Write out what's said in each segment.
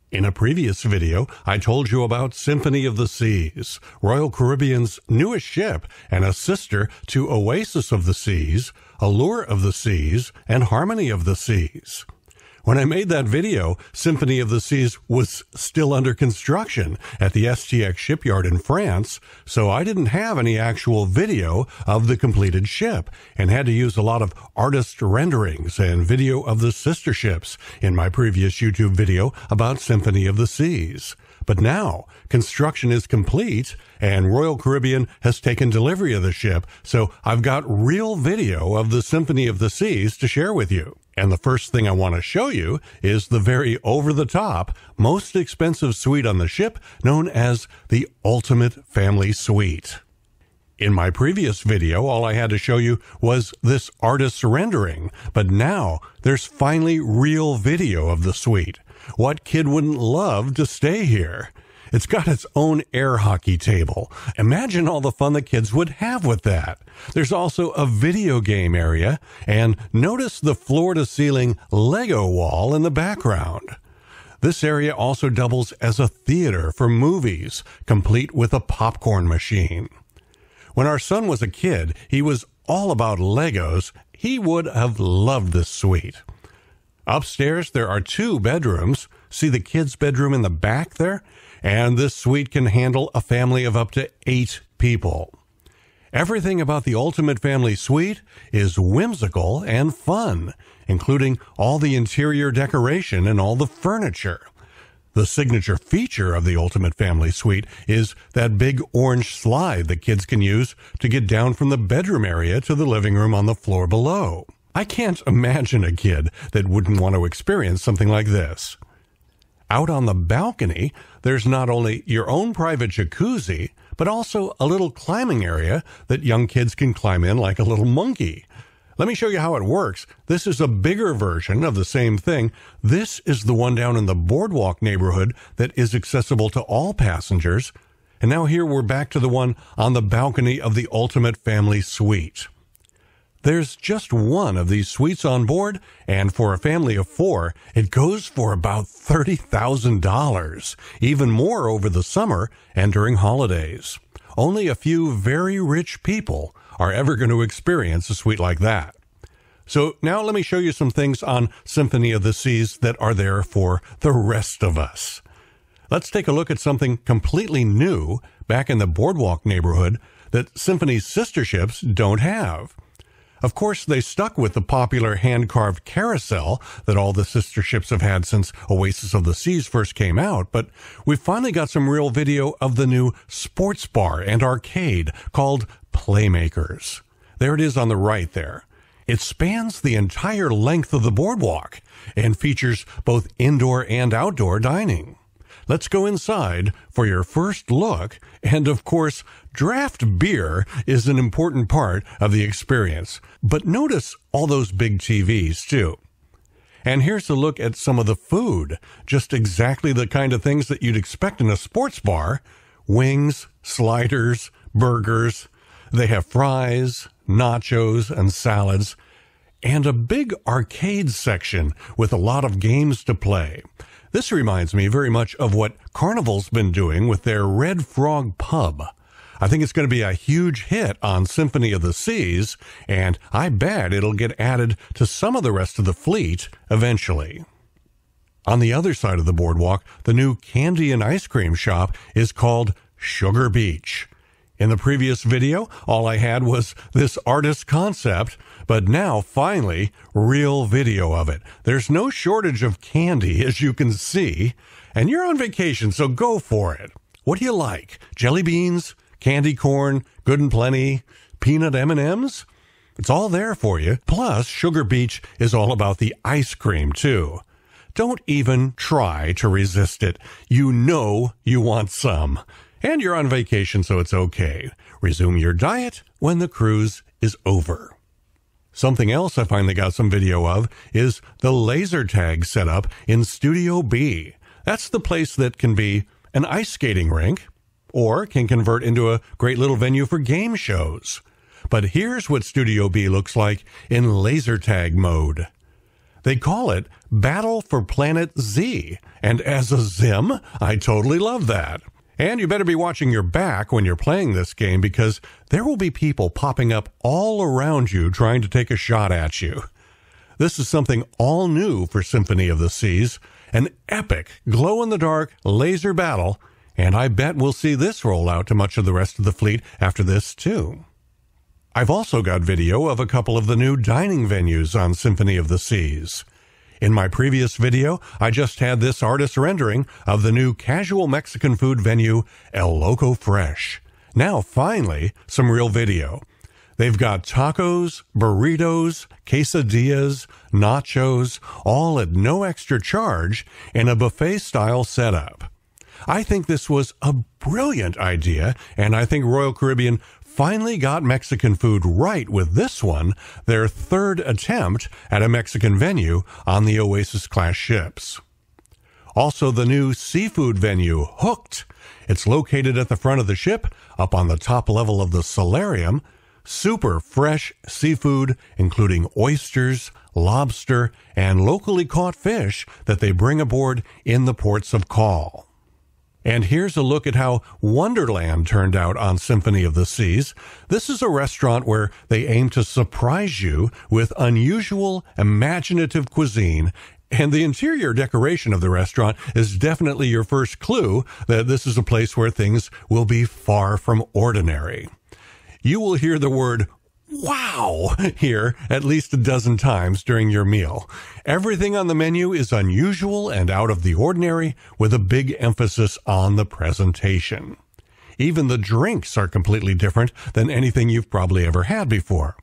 In a previous video, I told you about Symphony of the Seas, Royal Caribbean's newest ship and a sister to Oasis of the Seas, Allure of the Seas, and Harmony of the Seas. When I made that video, Symphony of the Seas was still under construction at the STX shipyard in France, so I didn't have any actual video of the completed ship and had to use a lot of artist renderings and video of the sister ships in my previous YouTube video about Symphony of the Seas. But now, construction is complete and Royal Caribbean has taken delivery of the ship, so I've got real video of the Symphony of the Seas to share with you. And the first thing I want to show you is the very over-the-top, most expensive suite on the ship, known as the Ultimate Family Suite. In my previous video, all I had to show you was this artist's rendering, but now there's finally real video of the suite. What kid wouldn't love to stay here? It's got its own air hockey table. Imagine all the fun the kids would have with that. There's also a video game area, and notice the floor-to-ceiling Lego wall in the background. This area also doubles as a theater for movies, complete with a popcorn machine. When our son was a kid, he was all about Legos. He would have loved this suite. Upstairs, there are 2 bedrooms. See the kids' bedroom in the back there? And this suite can handle a family of up to 8 people. Everything about the Ultimate Family Suite is whimsical and fun, including all the interior decoration and all the furniture. The signature feature of the Ultimate Family Suite is that big orange slide that kids can use to get down from the bedroom area to the living room on the floor below. I can't imagine a kid that wouldn't want to experience something like this. Out on the balcony, there's not only your own private jacuzzi, but also a little climbing area that young kids can climb in like a little monkey. Let me show you how it works. This is a bigger version of the same thing. This is the one down in the boardwalk neighborhood that is accessible to all passengers. And now here we're back to the one on the balcony of the Ultimate Family Suite. There's just one of these suites on board, and for a family of 4, it goes for about $30,000, even more over the summer and during holidays. Only a few very rich people are ever going to experience a suite like that. So now let me show you some things on Symphony of the Seas that are there for the rest of us. Let's take a look at something completely new back in the boardwalk neighborhood that Symphony's sister ships don't have. Of course, they stuck with the popular hand-carved carousel that all the sister ships have had since Oasis of the Seas first came out, but we finally got some real video of the new sports bar and arcade called Playmakers. There it is on the right there. It spans the entire length of the boardwalk and features both indoor and outdoor dining. Let's go inside for your first look, and of course, draft beer is an important part of the experience. But notice all those big TVs, too. And here's a look at some of the food, just exactly the kind of things that you'd expect in a sports bar. Wings, sliders, burgers. They have fries, nachos, and salads, and a big arcade section with a lot of games to play. This reminds me very much of what Carnival's been doing with their Red Frog Pub. I think it's going to be a huge hit on Symphony of the Seas, and I bet it'll get added to some of the rest of the fleet eventually. On the other side of the boardwalk, the new candy and ice cream shop is called Sugar Beach. In the previous video, all I had was this artist concept, but now, finally, real video of it. There's no shortage of candy, as you can see, and you're on vacation, so go for it. What do you like? Jelly beans? Candy corn? Good and plenty? Peanut M&Ms? It's all there for you. Plus, Sugar Beach is all about the ice cream, too. Don't even try to resist it. You know you want some. And you're on vacation, so it's okay. Resume your diet when the cruise is over. Something else I finally got some video of is the laser tag setup in Studio B. That's the place that can be an ice skating rink or can convert into a great little venue for game shows. But here's what Studio B looks like in laser tag mode. They call it Battle for Planet Z, and as a Zim, I totally love that. And you better be watching your back when you're playing this game because there will be people popping up all around you trying to take a shot at you. This is something all new for Symphony of the Seas, an epic glow-in-the-dark laser battle, and I bet we'll see this roll out to much of the rest of the fleet after this too. I've also got video of a couple of the new dining venues on Symphony of the Seas. In my previous video, I just had this artist rendering of the new casual Mexican food venue, El Loco Fresh. Now, finally, some real video. They've got tacos, burritos, quesadillas, nachos, all at no extra charge in a buffet-style setup. I think this was a brilliant idea, and I think Royal Caribbean finally got Mexican food right with this one, their third attempt at a Mexican venue on the Oasis-class ships. Also, the new seafood venue, Hooked. It's located at the front of the ship, up on the top level of the solarium. Super fresh seafood, including oysters, lobster, and locally caught fish that they bring aboard in the ports of call. And here's a look at how Wonderland turned out on Symphony of the Seas. This is a restaurant where they aim to surprise you with unusual, imaginative cuisine, and the interior decoration of the restaurant is definitely your first clue that this is a place where things will be far from ordinary. You will hear the word "wow" here at least a dozen times during your meal. Everything on the menu is unusual and out of the ordinary, with a big emphasis on the presentation. Even the drinks are completely different than anything you've probably ever had before.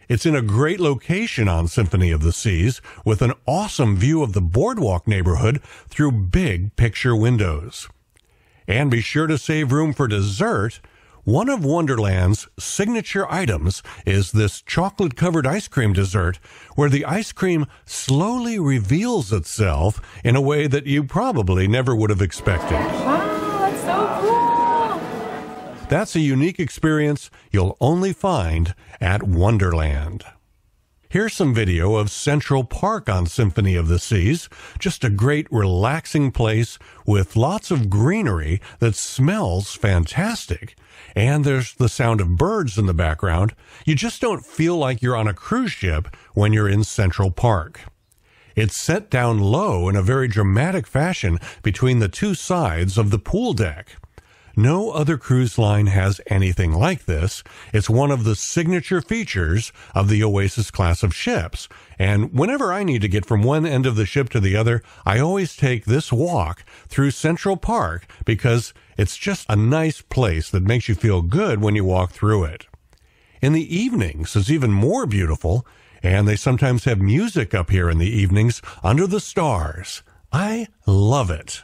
It's in a great location on Symphony of the Seas, with an awesome view of the boardwalk neighborhood through big picture windows. And be sure to save room for dessert. One of Wonderland's signature items is this chocolate-covered ice cream dessert, where the ice cream slowly reveals itself in a way that you probably never would have expected. Wow, that's so cool! That's a unique experience you'll only find at Wonderland. Here's some video of Central Park on Symphony of the Seas, just a great relaxing place with lots of greenery that smells fantastic. And there's the sound of birds in the background. You just don't feel like you're on a cruise ship when you're in Central Park. It's set down low in a very dramatic fashion between the two sides of the pool deck. No other cruise line has anything like this. It's one of the signature features of the Oasis-class of ships. And whenever I need to get from one end of the ship to the other, I always take this walk through Central Park because it's just a nice place that makes you feel good when you walk through it. In the evenings, it's even more beautiful, and they sometimes have music up here in the evenings under the stars. I love it.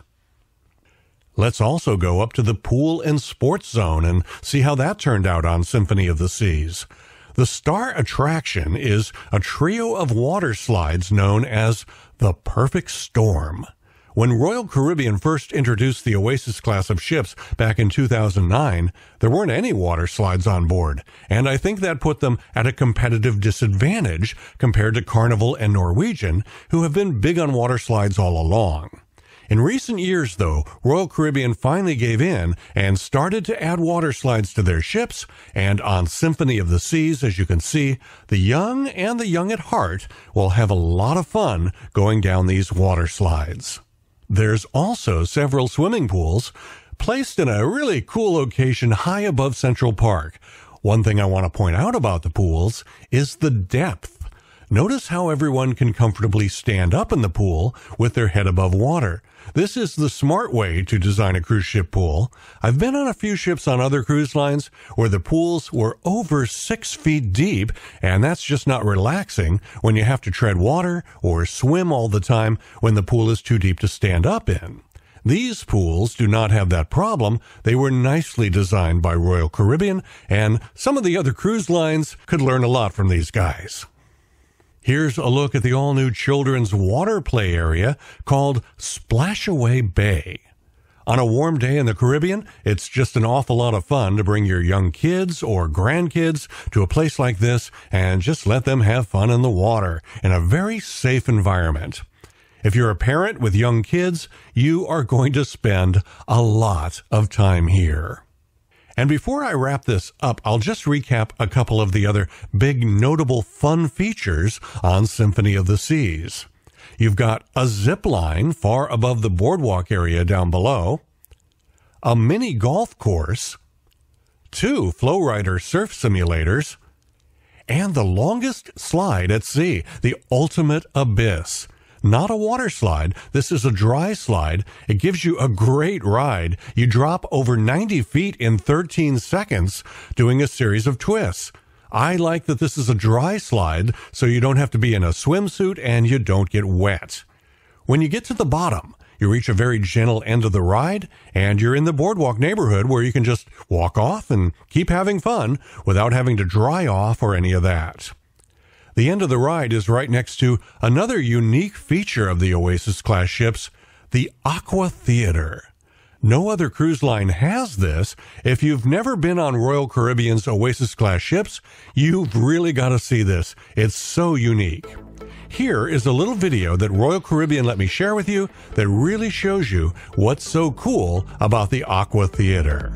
Let's also go up to the pool and sports zone and see how that turned out on Symphony of the Seas. The star attraction is a trio of water slides known as the Perfect Storm. When Royal Caribbean first introduced the Oasis-class of ships back in 2009, there weren't any water slides on board, and I think that put them at a competitive disadvantage compared to Carnival and Norwegian, who have been big on water slides all along. In recent years, though, Royal Caribbean finally gave in and started to add water slides to their ships, and on Symphony of the Seas, as you can see, the young and the young at heart will have a lot of fun going down these water slides. There's also several swimming pools placed in a really cool location high above Central Park. One thing I want to point out about the pools is the depth. Notice how everyone can comfortably stand up in the pool with their head above water. This is the smart way to design a cruise ship pool. I've been on a few ships on other cruise lines where the pools were over 6 feet deep, and that's just not relaxing when you have to tread water or swim all the time when the pool is too deep to stand up in. These pools do not have that problem. They were nicely designed by Royal Caribbean, and some of the other cruise lines could learn a lot from these guys. Here's a look at the all-new children's water play area called Splashaway Bay. On a warm day in the Caribbean, it's just an awful lot of fun to bring your young kids or grandkids to a place like this and just let them have fun in the water in a very safe environment. If you're a parent with young kids, you are going to spend a lot of time here. And before I wrap this up, I'll just recap a couple of the other big notable fun features on Symphony of the Seas. You've got a zip line far above the boardwalk area down below, a mini golf course, 2 Flowrider surf simulators, and the longest slide at sea, the Ultimate Abyss. Not a water slide. This is a dry slide. It gives you a great ride. You drop over 90 feet in 13 seconds doing a series of twists. I like that this is a dry slide, so you don't have to be in a swimsuit and you don't get wet. When you get to the bottom, you reach a very gentle end of the ride, and you're in the boardwalk neighborhood where you can just walk off and keep having fun without having to dry off or any of that. The end of the ride is right next to another unique feature of the Oasis-class ships, the Aqua Theater. No other cruise line has this. If you've never been on Royal Caribbean's Oasis-class ships, you've really got to see this. It's so unique. Here is a little video that Royal Caribbean let me share with you that really shows you what's so cool about the Aqua Theater.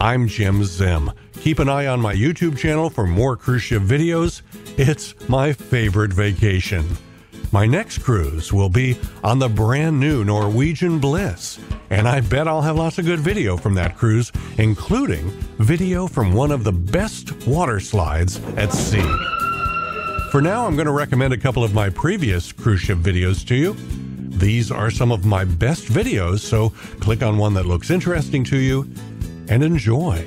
I'm Jim Zim. Keep an eye on my YouTube channel for more cruise ship videos. It's my favorite vacation. My next cruise will be on the brand new Norwegian Bliss, and I bet I'll have lots of good video from that cruise, including video from one of the best water slides at sea. For now, I'm going to recommend a couple of my previous cruise ship videos to you. These are some of my best videos, so click on one that looks interesting to you and enjoy.